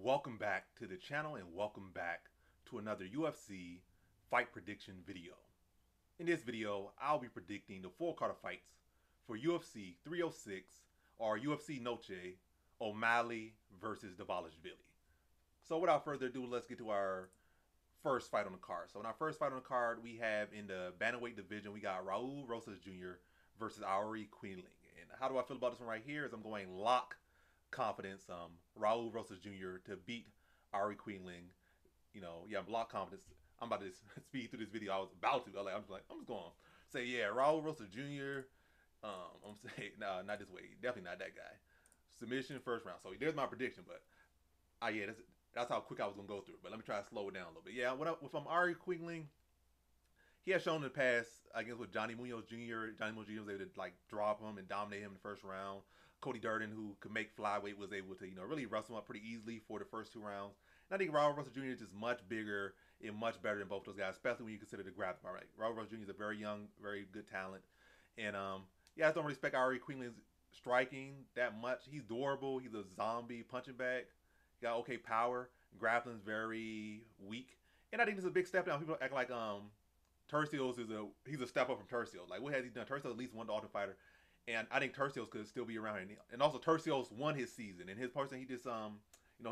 Welcome back to the channel and welcome back to another UFC fight prediction video. In this video, I'll be predicting the full card of fights for UFC 306 or UFC Noche O'Malley versus Dvalishvili. So without further ado, let's get to our first fight on the card. So in our first fight on the card, we have in the bantamweight division, we got Rosas Jr. versus Aoriqileng. And how do I feel about this one right here is I'm going lock confidence, Rosas Jr. to beat Aoriqileng. I'm lock confidence. I'm about to speed through this video. I was about to. I'm just going to say, yeah, Rosas Jr. I'm saying, no, not this way. Definitely not that guy. Submission first round. So there's my prediction, but that's how quick I was going to go through. But let me try to slow it down a little bit. Yeah, with Aoriqileng, he has shown in the past, I guess, with Johnny Munoz Jr. Johnny Munoz Jr. was able to drop him and dominate him in the first round. Cody Durden, who could make flyweight, was able to really wrestle him up pretty easily for the first two rounds. And I think Rosas Jr. is just much bigger and much better than both those guys, especially when you consider the grappling. Right, Rosas Jr. is a very young, very good talent, and I just don't respect Aoriqileng's striking that much. He's durable. He's a zombie punching bag. He got okay power. Grappling's very weak, and I think this is a big step down. People act like Tercios he's a step up from Tercios. Like, what has he done? Tercios at least won the Ultimate Fighter, and I think Tercios could still be around here. And also Tercios won his season, and his person he just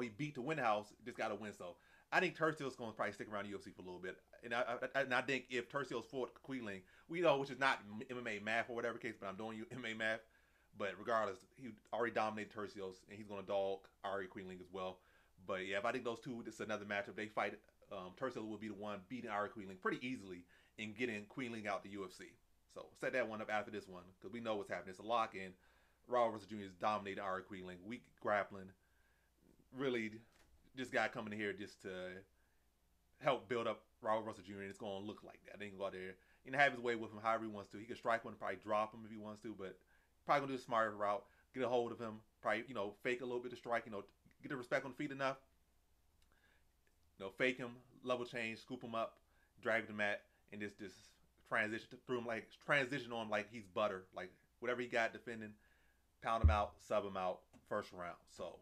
he beat the win house, just got to win. So I think Tercios is going to probably stick around the UFC for a little bit. And I think if Tercios fought Queeling, we know, which is not MMA math or whatever case, but I'm doing you MMA math. But regardless, he already dominated Tercios, and he's going to dog Aoriqileng as well. But yeah, if I think those two, this is another matchup. They fight. Tercios will be the one beating Aoriqileng pretty easily and getting Queeling out the UFC. So set that one up after this one because we know what's happening. It's a lock in. Rosas Jr. is dominating Aoriqileng. Weak grappling. Really, this guy coming in here just to help build up Rosas Jr. and it's going to look like that. They can go out there and have his way with him however he wants to. He can strike one, probably drop him if he wants to, but probably going to do the smarter route. Get a hold of him. Probably, fake a little bit of strike. Get the respect on the feet enough. Fake him, level change, scoop him up, drag the mat, and just transition through him transition on him like he's butter. Like whatever he got defending, pound him out, sub him out, first round. So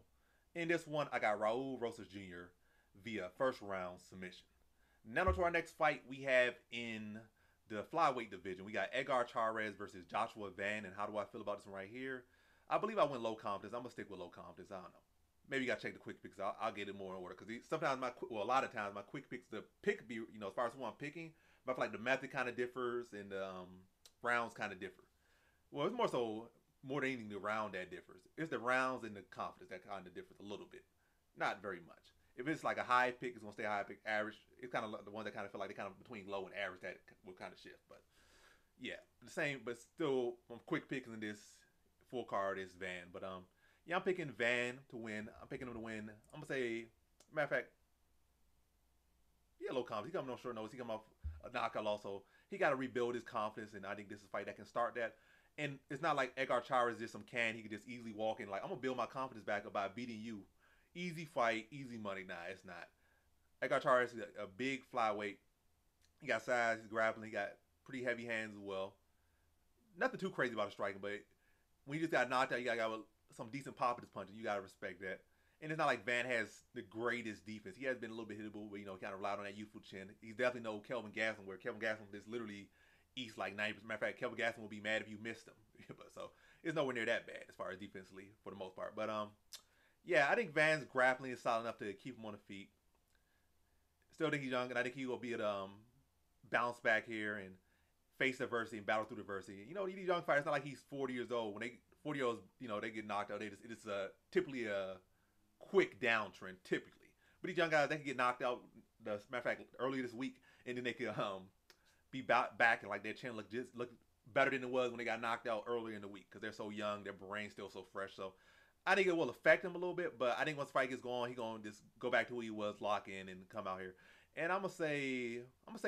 in this one, I got Rosas Jr. via first round submission. Now to our next fight we have in the flyweight division. We got Chairez versus Joshua Van. And how do I feel about this one right here? I believe I went low confidence. I'm going to stick with low confidence. I don't know. Maybe you got to check the quick picks. I'll get it more in order. Because sometimes a lot of times my quick picks, the pick be, as far as who I'm picking, but I feel like the method kind of differs and the rounds kind of differ. Well, it's more than anything the round that differs. It's the rounds and the confidence that kind of differs a little bit. Not very much. If it's like a high pick, it's going to stay high pick. Average, it's kind of like the ones that kind of feel like they're kind of between low and average that will kind of shift. But yeah, the same, but still, I'm quick picking in this full card is Van. But yeah, I'm picking Van to win. I'm picking him to win. I'm going to say, matter of fact, yeah, low confidence. He coming on short notice. He coming off a knockout also. He got to rebuild his confidence, and I think this is a fight that can start that. And it's not like Chairez is just some can. He could just easily walk in. Like, I'm going to build my confidence back up by beating you. Easy fight, easy money. Nah, it's not. Chairez is a big flyweight. He got size, he's grappling. He got pretty heavy hands as well. Nothing too crazy about his striking, but when you just got knocked out, you got some decent pop in his punching. You got to respect that. And it's not like Van has the greatest defense. He has been a little bit hittable, but, he kind of relied on that youthful chin. He's definitely no Kelvin Gastelum, where Kelvin Gastelum is literally eats like 90%. Matter of fact, Kelvin Gastelum will be mad if you missed him. But so it's nowhere near that bad as far as defensively for the most part. But yeah, I think Van's grappling is solid enough to keep him on the feet. Still think he's young, and I think he will be able to bounce back here and face adversity and battle through adversity. These young fighters, it's not like he's 40 years old. When they 40 years old, they get knocked out. It's typically a quick downtrend, typically. But these young guys, they can get knocked out. Matter of fact, earlier this week, and then they could be back and like their chin look better than it was when they got knocked out earlier in the week because they're so young, their brain's still so fresh. So I think it will affect him a little bit, but I think once the fight gets going, he's gonna just go back to who he was, lock in, and come out here. And I'm gonna say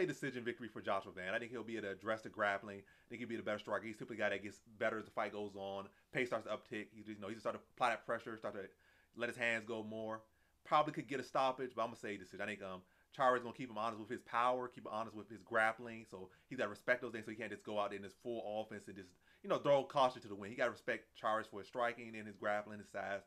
decision victory for Joshua Van. I think he'll be able to address the grappling. I think he'll be the better striker. He's typically a guy that gets better as the fight goes on. Pace starts to uptick. He just start to apply that pressure, start to let his hands go more. Probably could get a stoppage, but I'm gonna say decision. I think Chairez is gonna keep him honest with his power, keep him honest with his grappling. So he's got to respect those things, so he can't just go out there in his full offense and just throw caution to the wind. He got to respect Chairez for his striking and his grappling, his size.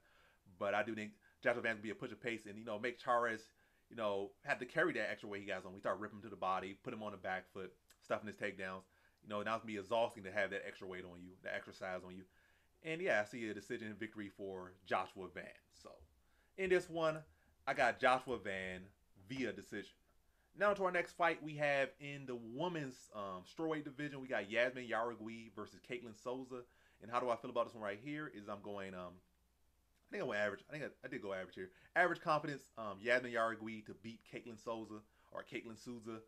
But I do think Joshua Van's be a push of pace and, you know, make Chairez, you know, have to carry that extra weight he has on. We start ripping him to the body, put him on the back foot, stuffing his takedowns. You know, now it's going to be exhausting to have that extra weight on you, that extra size on you. And yeah, I see a decision victory for Joshua Van. So in this one, I got Joshua Van via decision. Now to our next fight, we have in the women's strawweight division, we got Yasmin Jauregui versus Caitlin Souza. And how do I feel about this one right here? Is I'm going, I think I went average. I think I did go average here. Average confidence, Yasmin Jauregui to beat Caitlin Souza or Caitlin Souza.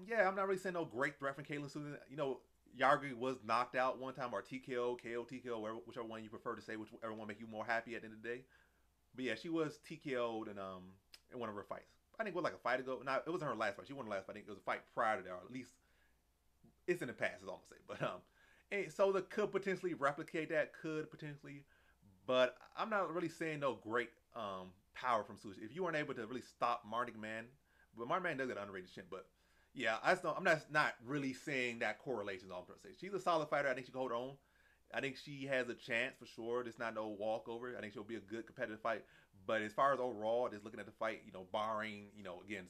Yeah, I'm not really saying no great threat from Caitlin Souza. You know, Jauregui was knocked out one time, or TKo, KO, TKO, whichever one you prefer to say, whichever one make you more happy at the end of the day. But yeah, she was TKO'd in one of her fights. I think it was like a fight ago. No, it wasn't her last fight. She won the last fight. I think it was a fight prior to that, or at least it's in the past, is all I'm gonna say. But and Souza could potentially replicate that, but I'm not really saying no great power from Souza. If you weren't able to really stop Martin McMahon, but Martin McMahon does get an underrated chin, but yeah, I'm not really saying that correlation is all I'm trying to say. She's a solid fighter. I think she can hold her own. I think she has a chance for sure. It's not no walkover. I think she'll be a good competitive fight. But as far as overall, just looking at the fight, you know, barring, you know, again,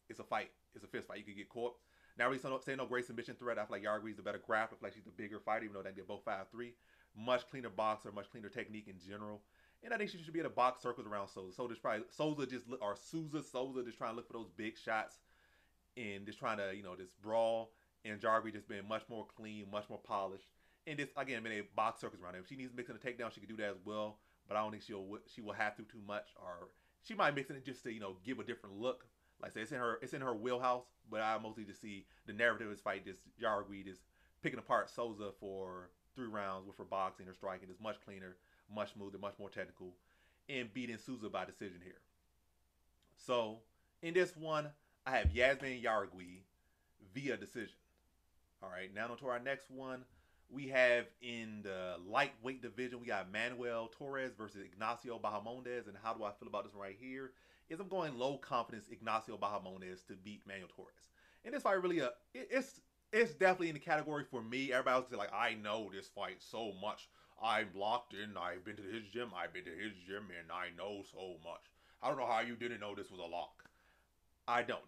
it's a fight. It's a fist fight. You could get caught. Not really saying no great submission threat. I feel like Jauregui's the better grappler. I feel like she's the bigger fighter, even though they're both 5'3". Much cleaner boxer, much cleaner technique in general. And I think she should be able to box circles around Souza. Souza just trying to look for those big shots and just trying to, you know, just brawl. And Jauregui just being much more clean, much more polished. And just, again, being able to box circles around him. If she needs to mix in a takedown, she can do that as well. But I don't think she will have to too much. Or she might mix it in just to, you know, give a different look. Like I said, it's in her wheelhouse. But I mostly just see the narrative of this fight, just Jauregui just picking apart Souza for 3 rounds with her boxing, her striking is much cleaner, much smoother, much more technical, and beating Souza by decision here. So in this one, I have Yasmin Jauregui via decision. All right, now on to our next one. We have in the lightweight division, we got Manuel Torres versus Ignacio Bahamondes. And how do I feel about this one right here? Is I'm going low confidence Ignacio Bahamondes to beat Manuel Torres. And this fight really, it's definitely in the category for me. Everybody else is like, I know this fight so much. I'm locked in. I've been to his gym. And I know so much. I don't know how you didn't know this was a lock. I don't.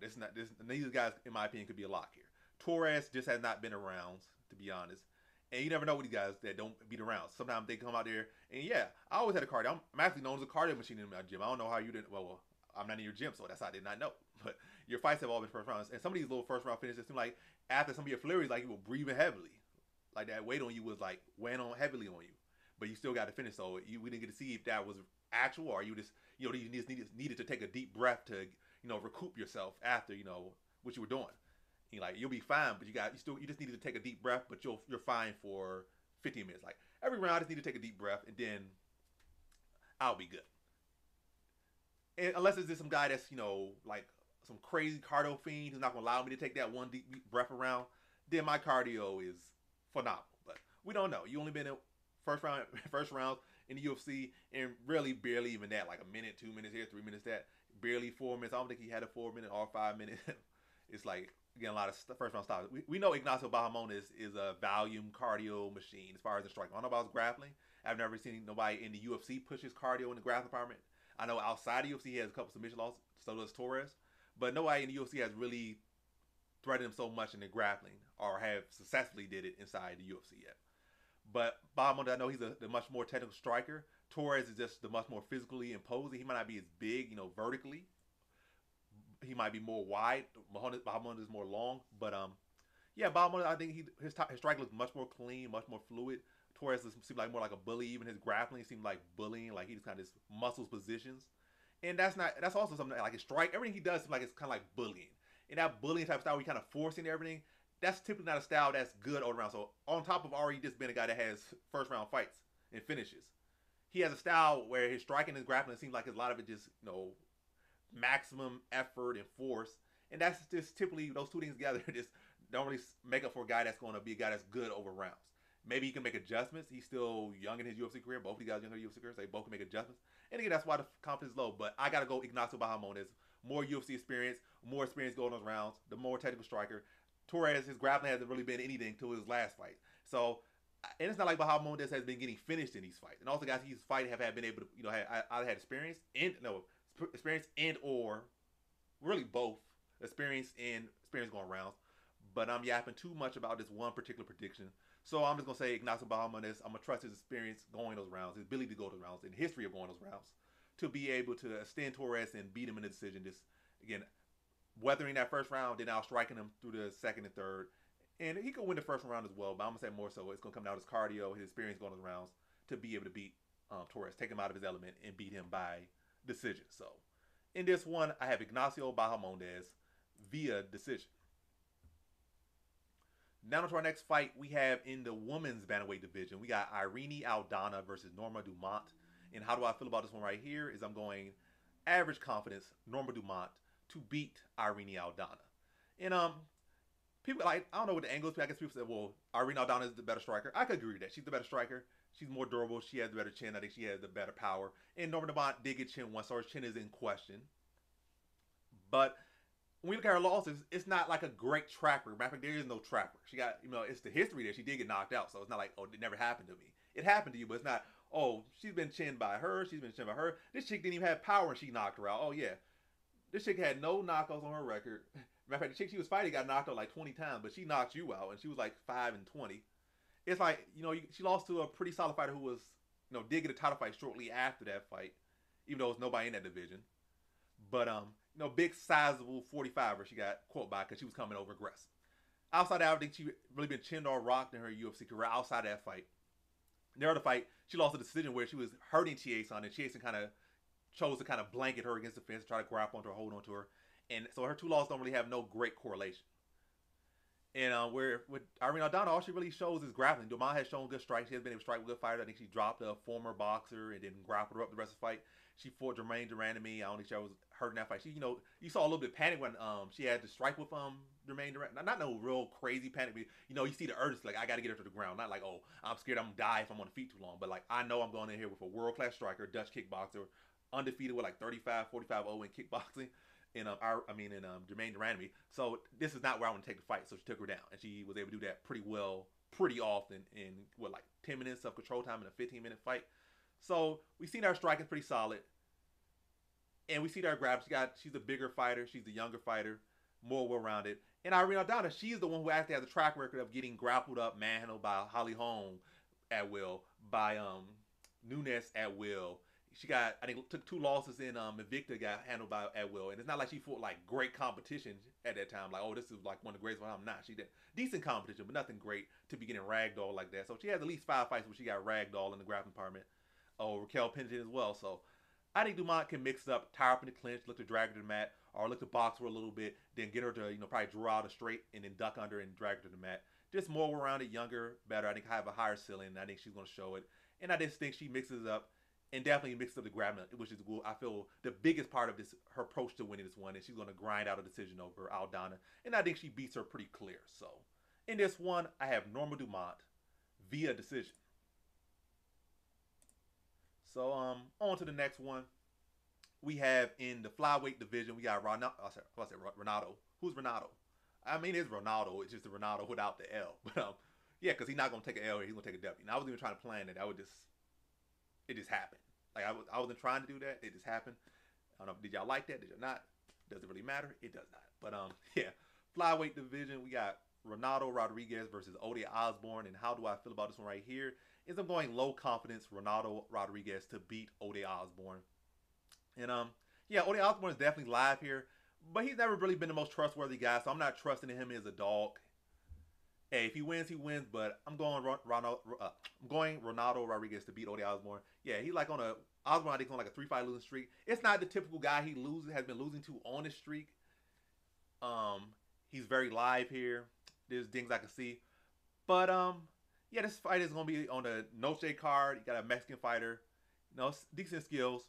These guys, in my opinion, could be a lock here. Torres just has not been around, to be honest. And you never know with these guys that don't beat around. Sometimes they come out there, and yeah, I always had a cardio. I'm actually known as a cardio machine in my gym. I don't know how you didn't. Well, I'm not in your gym, so that's how I did not know. But your fights have all been first rounds, and some of these little first round finishes seem like after some of your flurries, like you were breathing heavily, like that weight on you was like weighing on heavily on you, but you still got to finish. So we didn't get to see if that was actual, or you just, you know, you just needed to take a deep breath to, you know, recoup yourself after, you know, what you were doing. Like, you'll be fine, but you just needed to take a deep breath, but you're fine for 15 minutes. Like, every round I just need to take a deep breath, and then I'll be good. And unless it's just some guy that's, you know, like some crazy cardio fiend who's not going to allow me to take that one deep breath around, then my cardio is phenomenal. But we don't know. You only been in first rounds in the UFC, and really barely even that, like a minute, 2 minutes here, 3 minutes that, barely 4 minutes. I don't think he had a 4 minute or 5 minute. It's like, again, a lot of first round stops. We know Ignacio Bahamondes is a volume cardio machine as far as the striking. I don't know about his grappling. I've never seen nobody in the UFC push his cardio in the grappling department. I know outside the UFC he has a couple submission losses, so does Torres. But nobody in the UFC has really threatened him so much in the grappling or have successfully did it inside the UFC yet. But Bahamondes, I know he's the much more technical striker. Torres is just the much more physically imposing. He might not be as big, you know, vertically. He might be more wide. Bahamondes is more long. But yeah, Bahamondes, I think his strike looks much more clean, much more fluid. Torres seems like more like a bully. Even his grappling seemed like bullying. Like he just kind of muscles positions. And that's also something like his strike. Everything he does seems like it's kind of like bullying. And that bullying type of style where he kind of forcing everything, that's typically not a style that's good all around. So on top of already just being a guy that has first round fights and finishes, he has a style where his striking and his grappling seems like a lot of it just, you know, maximum effort and force. And that's just typically, those two things together just don't really make up for a guy that's going to be a guy that's good over rounds. Maybe he can make adjustments. He's still young in his UFC career. Both of these guys young in their UFC career, so they both can make adjustments. And again, that's why the confidence is low. But I got to go Ignacio Bahamondes. More UFC experience, more experience going those rounds, the more technical striker. Torres, his grappling hasn't really been anything till his last fight. So and it's not like Bahamondes has been getting finished in these fights. And also guys he's fighting have been able to, either had experience and or really both experience going rounds. But I'm yapping too much about this one particular prediction. So I'm just gonna say Ignacio Bahamondes. I'm gonna trust his experience going those rounds, his ability to go those rounds, and history of going those rounds, to be able to extend Torres and beat him in the decision. Just again, weathering that first round, then out striking him through the second and third. And he could win the first round as well, but I'm gonna say more so it's gonna come down to his cardio, his experience going those rounds, to be able to beat Torres, take him out of his element, and beat him by decision. So in this one, I have Ignacio Bahamondes via decision. Now to our next fight, we have in the women's bantamweight division, we got Irene Aldana versus Norma Dumont. And how do I feel about this one right here? Is I'm going average confidence, Norma Dumont to beat Irene Aldana. And people I don't know what the angle is. I guess people say, well, Irene Aldana is the better striker. I could agree with that. She's the better striker. She's more durable. She has the better chin. I think she has the better power. And Norma Dumont did get chin once, so her chin is in question. But when we look at her losses, it's not like a great track record. Matter of fact, there is no track record. She got, it's the history that she did get knocked out. So it's not like, oh, it never happened to me. It happened to you, but it's not, oh, she's been chinned by her. She's been chinned by her. This chick didn't even have power and she knocked her out. Oh, yeah. This chick had no knockouts on her record. Matter of fact, the chick she was fighting got knocked out like 20 times, but she knocked you out, and she was like 5-20. It's like, she lost to a pretty solid fighter who was, did get a title fight shortly after that fight, even though there was nobody in that division. But, big, sizable 45er she got caught by because she was coming over aggressive. Outside that, I think she really been chinned or rocked in her UFC career outside that fight. In the other fight, she lost a decision where she was hurting Chairez on, and Chairez kind of chose to kind of blanket her against the fence, try to grab onto her, hold onto her. And so her two losses don't really have no great correlation. And where with Irene Aldana, all she really shows is grappling. Dumont has shown good strikes. She has been able to strike with good fighters. I think she dropped a former boxer and then grappled her up the rest of the fight. She fought Jermaine Durandamy. I don't think she was hurt in that fight. She, you saw a little bit of panic when she had to strike with Jermaine Durandamy. Not no real crazy panic, but you see the urgency, like I got to get her to the ground. Not like, oh, I'm scared I'm gonna die if I'm on the feet too long. But like I know I'm going in here with a world class striker, Dutch kickboxer, undefeated with like 35-45-0 in kickboxing. In Jermaine Durandamy. So this is not where I want to take the fight. So she took her down, and she was able to do that pretty well, pretty often in 10 minutes of control time in a 15-minute fight. So we seen her striking pretty solid, and we see her grab. She's a bigger fighter. She's a younger fighter, more well-rounded. And Irene Aldana, she's the one who actually has a track record of getting grappled up, manhandled by Holly Holm at will, by Nunes at will. She got, I think, took 2 losses in Invicta, got handled by at will. And it's not like she fought like great competition at that time. Like, oh, this is like one of the greatest. I'm not. She did decent competition, but nothing great to be getting ragdoll like that. So she has at least 5 fights where she got ragdoll in the grappling department. Oh, Raquel Pennington as well. So I think Dumont can mix it up, tie up in the clinch, look to drag her to the mat, or look to box her a little bit, then get her to, probably draw out a straight and then duck under and drag her to the mat. Just more well-rounded, younger, better. I think I have a higher ceiling, and I think she's going to show it. And I just think she mixes up. And definitely mixed up the grappling, which is, I feel, the biggest part of this, her approach to winning this one. And she's going to grind out a decision over Aldana. And I think she beats her pretty clear. So, in this one, I have Norma Dumont via decision. So, on to the next one. We have in the flyweight division, we got Renato. Who's Renato? I mean, it's Ronaldo. It's just the Ronaldo without the L. But, yeah, because he's not going to take an L here. He's going to take a W. And I wasn't even trying to plan it. It just happened. Like I wasn't trying to do that. It just happened. I don't know. Did y'all like that? Did y'all not? Does it really matter? It does not. But yeah. Flyweight division, we got Renato Rodriguez versus Ode Osbourne. And how do I feel about this one right here? Is I'm going low confidence Renato Rodriguez to beat Ode Osbourne. And yeah, Ode Osbourne is definitely live here, but he's never really been the most trustworthy guy. So I'm not trusting him as a dog. Hey, if he wins, he wins. But I'm going Renato Rodriguez to beat Ode Osbourne. Yeah, he's like Osbourne, I think, on like a 3-fight losing streak. It's not the typical guy has been losing to on his streak. He's very live here. There's things I can see. But yeah, this fight is gonna be on the Noche card. You got a Mexican fighter, decent skills,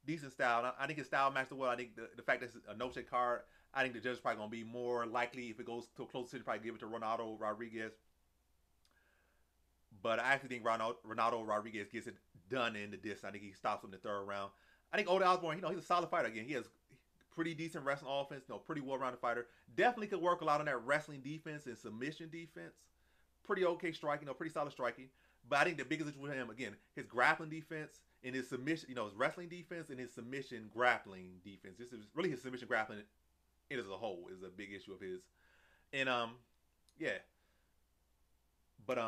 decent style. I think his style matches well. I think the fact that it's a Noche card, I think the judge is probably going to be more likely, if it goes to a close decision, probably give it to Renato Rodriguez. But I actually think Renato Rodriguez gets it done in the distance. I think he stops him in the 3rd round. I think Ode Osbourne, he's a solid fighter. Again, he has pretty decent wrestling offense, pretty well-rounded fighter. Definitely could work a lot on that wrestling defense and submission defense. pretty okay striking, pretty solid striking. But I think the biggest issue with him, again, his grappling defense and his submission, his wrestling defense and his submission grappling defense. This is really his submission grappling as a whole is a big issue of his. And yeah. But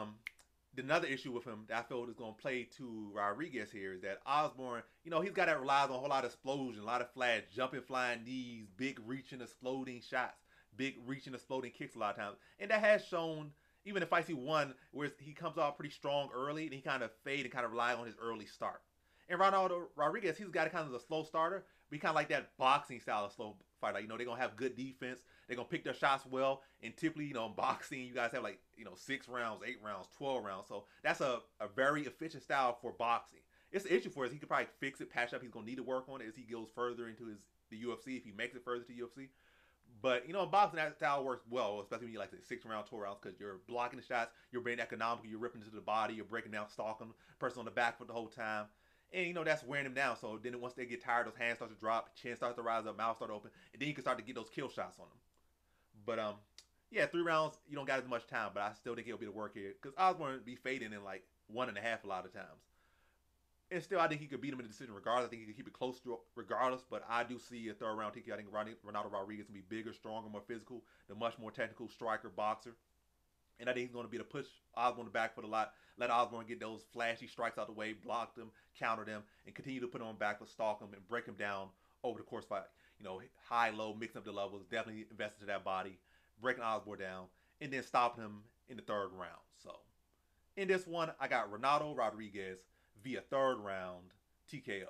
another issue with him that I feel is going to play to Rodriguez here is that Osbourne, he's got that relies on a whole lot of explosion, a lot of flash, jumping, flying knees, big reaching, exploding shots, big reaching, exploding kicks a lot of times. And that has shown, even in fights he won, where he comes out pretty strong early and he kind of fade and kind of rely on his early start. And Ronaldo Rodriguez, he's got kind of a slow starter, but he kind of like that boxing style of slow fighter. Like, they're going to have good defense. They're going to pick their shots well. And typically, in boxing, you guys have 6 rounds, 8 rounds, 12 rounds. So that's a very efficient style for boxing. It's an issue for us. He could probably fix it, patch up. He's going to need to work on it as he goes further into the UFC, if he makes it further to UFC. But, in boxing, that style works well, especially when you 6 rounds, 12 rounds, because you're blocking the shots, you're being economical, you're ripping into the body, you're breaking down, stalking the person on the back foot the whole time. And, that's wearing him down. So then once they get tired, those hands start to drop, chin starts to rise up, mouth start to open, and then you can start to get those kill shots on them. But, yeah, 3 rounds, you don't got as much time, but I still think he'll be the work here. Because Osbourne be fading in 1.5 a lot of times. And still, I think he could beat him in the decision regardless. I think he could keep it close regardless. But I do see a third round TKo. I think Ronaldo Rodriguez will be bigger, stronger, more physical, the much more technical striker, boxer. And I think he's going to be able to push Osbourne back foot a lot. Let Osbourne get those flashy strikes out the way, block them, counter them, and continue to put him on back foot, stalk him, and break him down over the course fight. High, low, mixing up the levels, definitely invest into that body, breaking Osbourne down, and then stopping him in the third round. So, in this one, I got Ronaldo Rodriguez via third round TKO.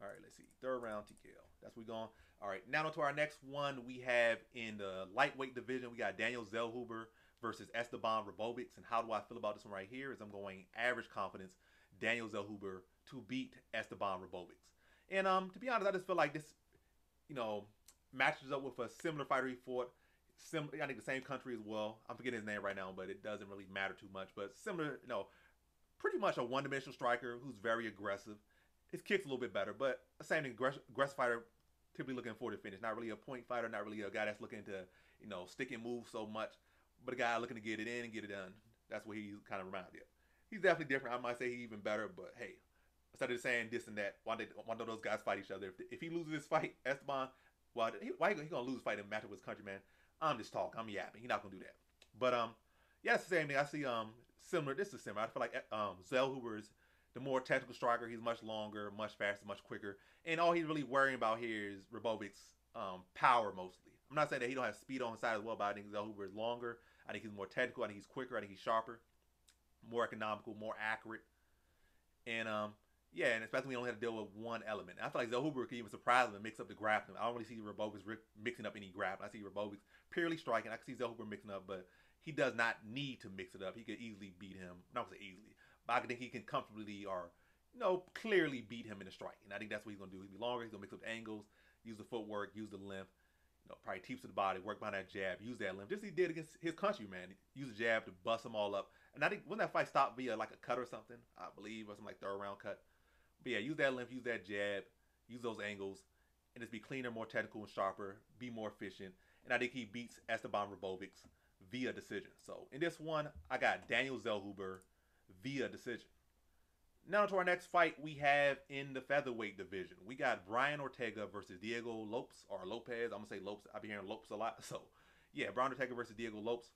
All right, let's see. Third round TKO. That's where we're going. All right, now to our next one. We have in the lightweight division, we got Daniel Zellhuber versus Esteban Ribovics. And how do I feel about this one right here is I'm going average confidence, Daniel Zellhuber to beat Esteban Ribovics. And to be honest, I just feel like this, matches up with a similar fighter he fought. I think the same country as well. I'm forgetting his name right now, but it doesn't really matter too much. But similar, pretty much a one-dimensional striker who's very aggressive. His kick's a little bit better, but the same thing, aggressive fighter, typically looking for the finish. Not really a point fighter, not really a guy that's looking to, stick and move so much, but a guy looking to get it in and get it done. That's what he kind of reminds me of. He's definitely different. I might say he's even better, but hey, instead of saying this and that, why don't those guys fight each other? If he loses this fight, Esteban, why he going to lose a fight and match up with his countryman? I'm just talking. I'm yapping. He's not going to do that. But, yeah, it's the same thing. I see similar. This is similar. I feel like Zellhuber is the more technical striker. He's much longer, much faster, much quicker. And all he's really worrying about here is Ribovics' power mostly. I'm not saying that he don't have speed on his side as well, but I think Zellhuber is longer. I think he's more technical. I think he's quicker. I think he's sharper, more economical, more accurate. And, yeah, and especially when you only have to deal with one element. I feel like Zellhuber can even surprise him and mix up the grappling. I don't really see Ribovics mixing up any grappling. I see Ribovics purely striking. I can see Zellhuber mixing up, but he does not need to mix it up. He could easily beat him. Not to say easily, but I think he can comfortably or, clearly beat him in the striking. And I think that's what he's going to do. He'll be longer. He's going to mix up the angles, use the footwork, use the length, probably teeps to the body, work behind that jab, use that length. Just as he did against his countryman. Use the jab to bust them all up. And I think when that fight stopped via a cut or something, I believe, or something third round cut. But yeah, use that length, use that jab, use those angles, and just be cleaner, more technical and sharper, be more efficient. And I think he beats Esteban Ribovics via decision. So in this one, I got Daniel Zellhuber via decision. Now to our next fight we have in the featherweight division. We got Brian Ortega versus Diego Lopes, or Lopez. I'm going to say Lopes. I've been hearing Lopes a lot. So yeah, Brian Ortega versus Diego Lopes.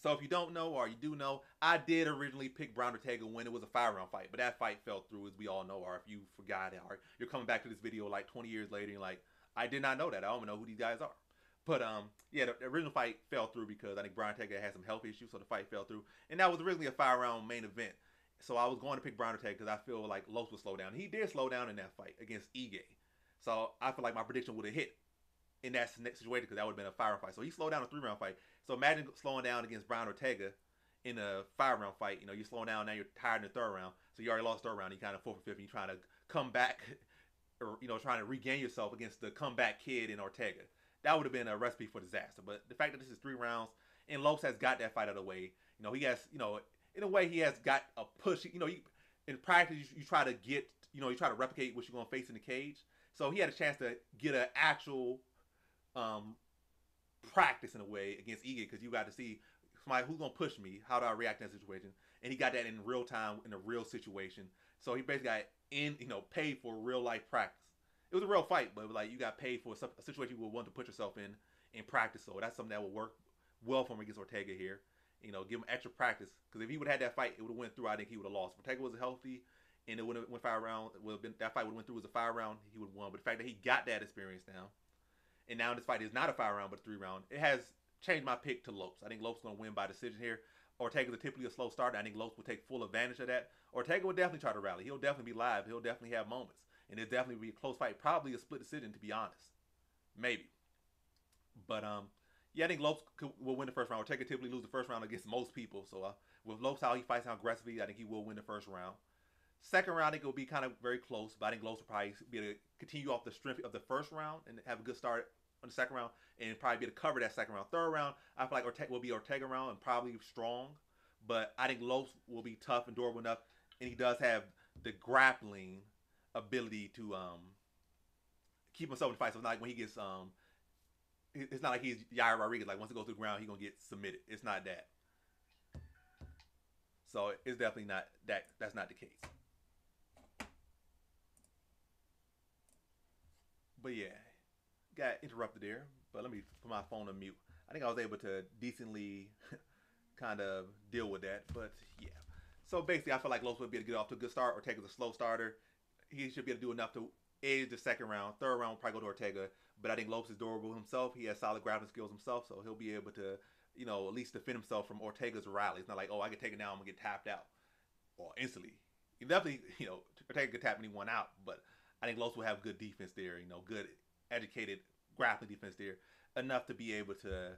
So if you don't know, or you do know, I did originally pick Brian Ortega when it was a 5-round fight. But that fight fell through, as we all know. Or if you forgot it, or you're coming back to this video 20 years later and you're like, I did not know that. I don't even know who these guys are. But yeah, the original fight fell through because I think Brian Ortega had some health issues, so the fight fell through. And that was originally a 5-round main event. So I was going to pick Brian Ortega because I feel like Lopes would slow down. He did slow down in that fight against Ige. So I feel like my prediction would have hit in that situation because that would have been a 5-round fight. So he slowed down a 3-round fight. So imagine slowing down against Brian Ortega in a 5-round fight. You're slowing down, now you're tired in the 3rd round. So you already lost the 3rd round. You kind of 4th or 5th, and you're trying to come back or, trying to regain yourself against the comeback kid in Ortega. That would have been a recipe for disaster. But the fact that this is 3 rounds and Lopes has got that fight out of the way, he has, in a way he has got a push. In practice, you try to get, you try to replicate what you're going to face in the cage. So he had a chance to get an actual practice in a way against Ige because you got to see somebody who's gonna push me. How do I react in that situation? And he got that in real time in a real situation. So he basically got paid for real life practice. It was a real fight, but like you got paid for a situation you would want to put yourself in practice. So that's something that will work well for him against Ortega here. Give him extra practice, because if he would have had that fight, it would have went through. I think he would have lost. If Ortega was healthy, and it would have went 5 rounds. That fight would have went through as a 5 round. He would have won. But the fact that he got that experience now, and now this fight is not a 5 round but a 3 round, it has changed my pick to Lopes. I think Lopes is going to win by decision here. Ortega's typically a slow starter. I think Lopes will take full advantage of that. Ortega will definitely try to rally. He'll definitely be live. He'll definitely have moments, and it'll definitely be a close fight. Probably a split decision, to be honest. Maybe. But yeah, I think Lopes will win the first round. Ortega typically lose the first round against most people. So with Lopes, how he fights, how aggressively, I think he will win the first round. Second round, I think it will be kind of very close, but I think Lopes will probably be able to continue off the strength of the first round and have a good start on the second round, and probably be able to cover that second round. Third round, I feel like Ortega will be Ortega round and probably strong, but I think Lopes will be tough and durable enough, and he does have the grappling ability to keep himself in the fight. So it's not like when he gets it's not like he's Yair Rodriguez. Like once it goes to the ground, he's gonna get submitted. It's not that. So it's definitely not that. That's not the case. But yeah, got interrupted there. But let me put my phone on mute. I think I was able to decently kind of deal with that. But yeah. So basically, I feel like Lopes will be able to get off to a good start. Ortega's a slow starter. He should be able to do enough to edge the second round. Third round will probably go to Ortega. But I think Lopes is durable himself. He has solid grappling skills himself. So he'll be able to, at least defend himself from Ortega's rally. It's not like, oh, I get taken down, I'm going to get tapped out. Or instantly. He definitely, Ortega could tap anyone out. But I think Lopes will have good defense there. Good, educated grappling defense there. Enough to be able to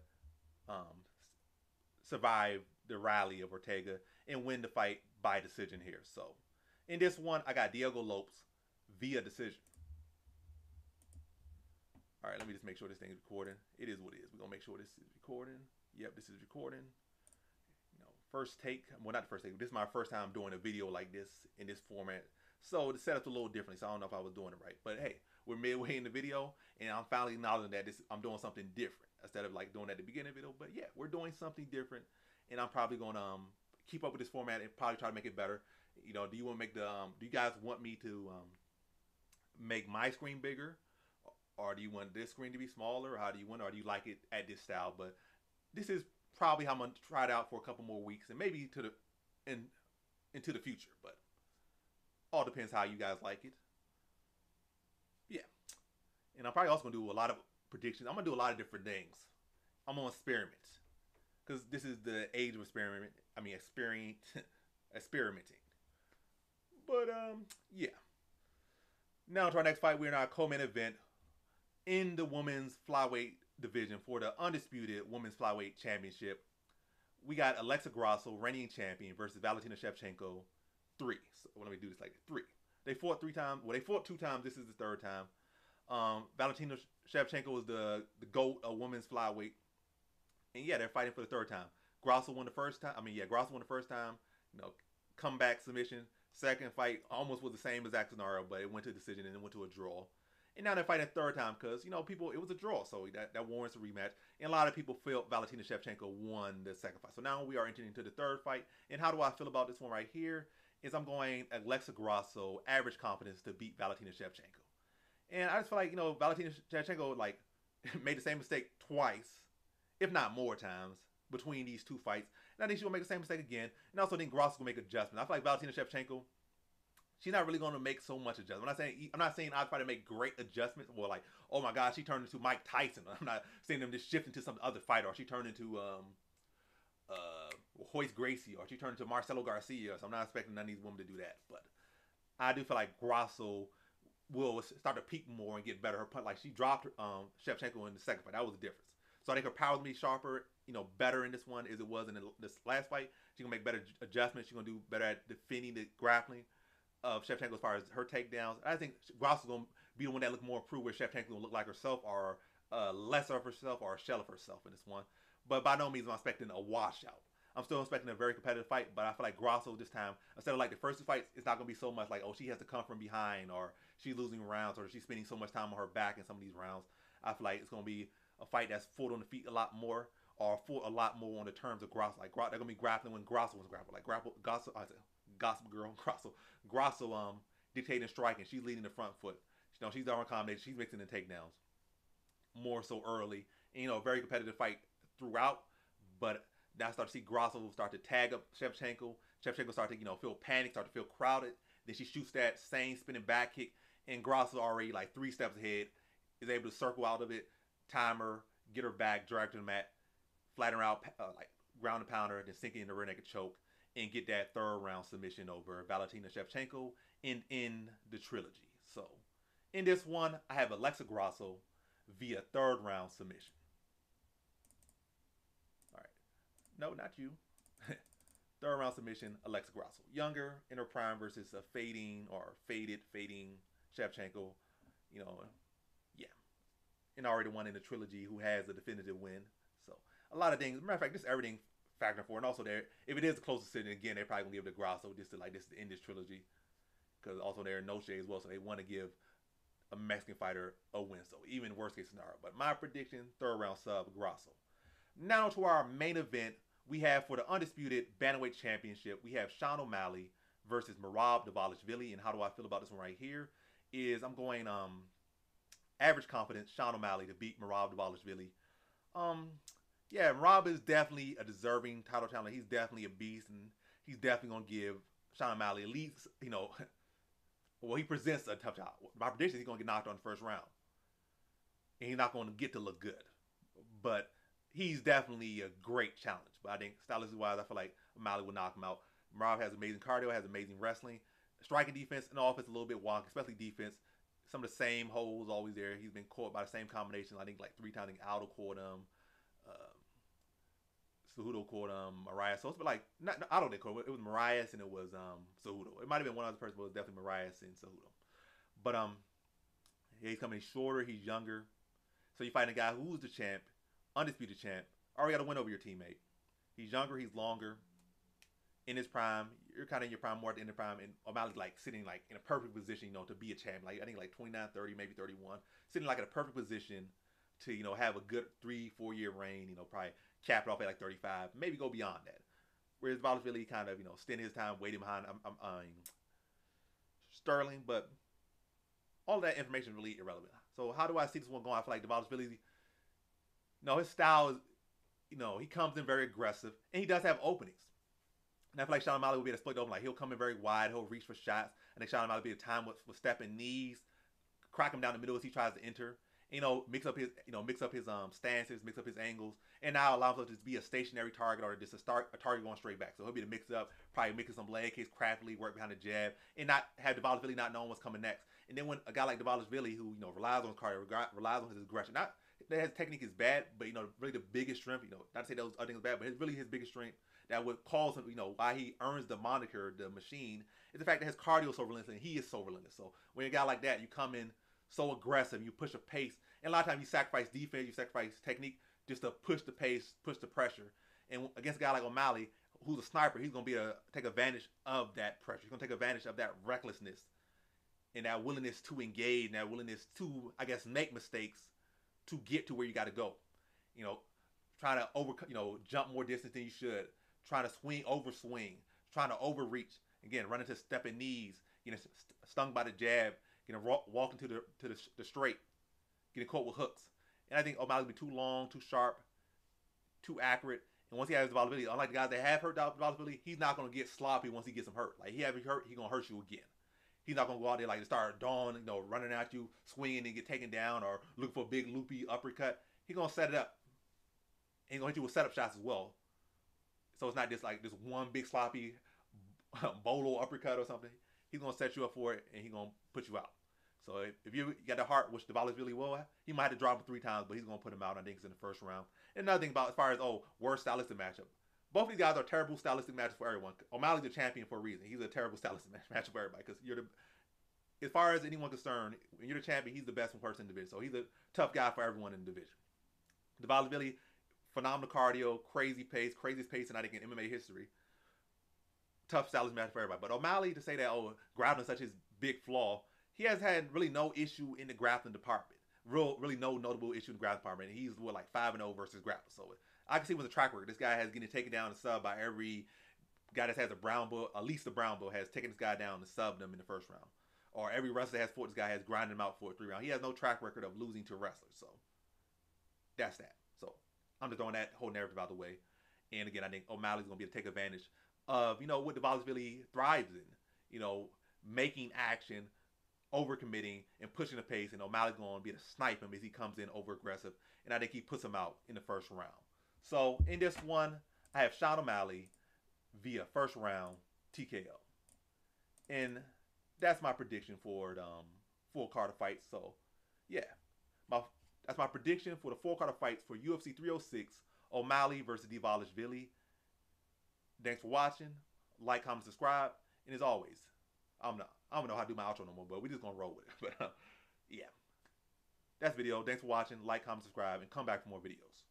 survive the rally of Ortega and win the fight by decision here. So in this one, I got Diego Lopes via decision. All right, let me just make sure this thing is recording. It is what it is. We're going to make sure this is recording. Yep, this is recording. First take. Well, not the first take. This is my first time doing a video like this in this format. So the setup's a little different. So I don't know if I was doing it right. But hey, we're midway in the video, and I'm finally acknowledging that I'm doing something different instead of like doing at the beginning of the video. But yeah, we're doing something different, and I'm probably going to keep up with this format and probably try to make it better. Do you want to make do you guys want me to make my screen bigger? Or do you want this screen to be smaller? Or how do you want it? Or do you like it at this style? But this is probably how I'm going to try it out for a couple more weeks. And maybe into the future. But all depends how you guys like it. Yeah. And I'm probably also going to do a lot of predictions. I'm going to do a lot of different things. I'm going to experiment. Because this is the age of experiment. I mean, experimenting. But, yeah. Now to our next fight. We're in our co-main event in the women's flyweight division for the undisputed women's flyweight championship. We got Alexa Grasso, reigning champion, versus Valentina Shevchenko, 3. So let me do this like 3. They fought 3 times. Well, they fought 2 times. This is the 3rd time. Valentina Shevchenko is the GOAT of women's flyweight. And yeah, they're fighting for the 3rd time. Grasso won the first time. Grasso won the first time. Comeback submission. Second fight almost was the same as Axonara, but it went to a decision and it went to a draw. And now they're fighting a 3rd time because, people, it was a draw. So that warrants a rematch. And a lot of people felt Valentina Shevchenko won the 2nd fight. So now we are entering into the 3rd fight. And how do I feel about this one right here? Is I'm going Alexa Grasso, average confidence to beat Valentina Shevchenko. And I just feel like, Valentina Shevchenko, made the same mistake twice, if not more times, between these 2 fights. And I think she'll make the same mistake again. And I also think Grasso will make adjustments. I feel like Valentina Shevchenko, she's not really going to make so much adjustment. I'm not saying I'll try to make great adjustments. Or like, oh my God, she turned into Mike Tyson. I'm not saying them just shift into some other fighter. Or she turned into Royce Gracie. Or she turned into Marcelo Garcia. So I'm not expecting none of these women to do that. But I do feel like Grasso will start to peak more and get better. Her punch, she dropped Shevchenko in the 2nd fight. That was the difference. So I think her power will be sharper, better in this one as it was in this last fight. She's going to make better adjustments. She's going to do better at defending the grappling of Shevchenko as far as her takedowns. I think Grasso's going to be the one that look more improved, where Shevchenko will look like herself or less of herself or a shell of herself in this one. But by no means am I expecting a washout. I'm still expecting a very competitive fight, but I feel like Grasso this time, instead of like the first 2 fights, it's not going to be so much like, oh, she has to come from behind, or she's losing rounds, or she's spending so much time on her back in some of these rounds. I feel like it's going to be a fight that's full on the feet a lot more. are for a lot more on the terms of Grasso. Like they're gonna be grappling when Grasso was grappling. Like Grasso, I said, Gospel Girl, Grasso dictating striking. She's leading the front foot. She's done combinations. She's mixing the takedowns more so early. And, very competitive fight throughout. But now I start to see Grasso start to tag up Shevchenko. Shevchenko start to feel panicked, start to feel crowded. Then she shoots that same spinning back kick, and Grasso already like 3 steps ahead, is able to circle out of it, time her, get her back, drag her to the mat, flatten her out, like ground and pound her, then sink it in the rear naked choke, and get that 3rd round submission over Valentina Shevchenko in the trilogy. So in this one, I have Alexa Grasso via 3rd round submission. All right, no, not you. 3rd round submission, Alexa Grasso. Younger, in her prime versus a fading Shevchenko. Yeah. And already one in the trilogy who has a definitive win. So, a lot of things. Matter of fact, just everything factoring for. And also, if it is a close decision, again, they're probably going to give it to Grasso just to end this trilogy. Because also they're no shade as well. So, they want to give a Mexican fighter a win. So, even worst case scenario. But my prediction, 3rd round sub, Grasso. Now to our main event. We have for the undisputed bantamweight championship, we have Sean O'Malley versus Merab Dvalishvili. And how do I feel about this one right here? Is I'm going average confidence Sean O'Malley to beat Merab Dvalishvili. Yeah, Merab is definitely a deserving title challenger. He's definitely a beast, and he's definitely gonna give Sean O'Malley at least, well, he presents a tough job. My prediction is he's gonna get knocked out in the 1st round, and he's not gonna get to look good, but he's definitely a great challenge. But I think stylistically wise, I feel like O'Malley will knock him out. Merab has amazing cardio, has amazing wrestling, striking defense, and offense a little bit wonky, especially defense. Some of the same holes always there. He's been caught by the same combination. I think like 3 times. I think Aldo caught him, Cejudo caught him, Marias. So it's been like Aldo didn't caught him. It was Marias and it was Cejudo. It might have been one other person, but it was definitely Marias and Cejudo. But yeah, he's coming shorter. He's younger. So you fight a guy who's the champ, undisputed champ. Already got to win over your teammate. He's younger. He's longer. In his prime, you're kind of in your prime, more at the end of prime, and O'Malley's like sitting like in a perfect position, to be a champ. Like I think like 29, 30, maybe 31, sitting like in a perfect position to have a good 3-4 year reign. Probably cap it off at like 35, maybe go beyond that. Whereas Dvalishvili kind of spend his time waiting behind Sterling, but all that information is really irrelevant. So how do I see this one going? I feel like Dvalishvili, his style is, he comes in very aggressive, and he does have openings. And I feel like Sean O'Malley will be able to split open. Like he'll come in very wide, he'll reach for shots. I think Sean O'Malley will be a time with stepping knees, crack him down the middle as he tries to enter. Mix up his stances, mix up his angles, and now allows him to just be a stationary target or just a target going straight back. So he'll be to mix up, probably mixing some leg kicks craftily, work behind the jab, and not have Dvalishvili not knowing what's coming next. And then when a guy like Dvalishvili, who relies on his cardio, relies on his aggression, not that his technique is bad, but really the biggest strength, not to say those other things are bad, but it's really his biggest strength that would cause him, why he earns the moniker, the machine, is the fact that his cardio is so relentless and he is so relentless. So when a guy like that, you come in so aggressive, you push a pace, and a lot of times you sacrifice defense, you sacrifice technique just to push the pace, push the pressure. And against a guy like O'Malley, who's a sniper, he's going to be take advantage of that pressure. He's going to take advantage of that recklessness and that willingness to engage and that willingness to, I guess, make mistakes to get to where you got to go. Trying to jump more distance than you should, trying to overswing, trying to overreach. Again, run into stepping knees, stung by the jab, walk into the straight, getting caught with hooks. And I think O'Malley's been too long, too sharp, too accurate. And once he has Dvalishvili, unlike the guys that have hurt Dvalishvili, he's not going to get sloppy once he gets him hurt. Like he have you hurt, he's going to hurt you again. He's not going to go out there like to start running at you, swinging and get taken down, or looking for a big loopy uppercut. He's going to set it up. And he's going to hit you with setup shots as well. So it's not just like this one big sloppy bolo uppercut or something. He's going to set you up for it, and he's going to put you out. So if you got the heart, which Dvalishvili will, he might have to drop him 3 times, but he's going to put him out. I think it's in the 1st round. And another thing about as far as worst stylistic matchup, both of these guys are terrible stylistic matches for everyone. O'Malley's a champion for a reason. He's a terrible stylistic matchup for everybody because as far as anyone concerned, when you're the champion, he's the best person in the division. So he's a tough guy for everyone in the division. Dvalishvili, phenomenal cardio, crazy pace, craziest pace in I think in MMA history. Tough stylistic match for everybody. But O'Malley, to say that grappling is such his big flaw, he has had really no issue in the grappling department. Really no notable issue in the grappling department. And he's 5-0 versus grappling. So I can see with the track record. This guy has getting taken down and subbed by every guy that has a brown belt. At least a brown belt has taken this guy down and subbed him in the first round. Or every wrestler that has fought this guy has grinded him out for a 3 round. He has no track record of losing to wrestlers. So that's that. So I'm just throwing that whole narrative out the way. And again, I think O'Malley's going to be able to take advantage of, what Dvalishvili thrives in. Making action, overcommitting, and pushing the pace. And O'Malley's going to be able to snipe him as he comes in over aggressive. And I think he puts him out in the first round. So in this one, I have Sean O'Malley via first round TKO. And that's my prediction for the full card of fights. So yeah, that's my prediction for the full card of fights for UFC 306, O'Malley versus Dvalishvili. Thanks for watching. Like, comment, subscribe. And as always, I don't know how to do my outro no more, but we're just going to roll with it. But yeah, that's the video. Thanks for watching. Like, comment, subscribe, and come back for more videos.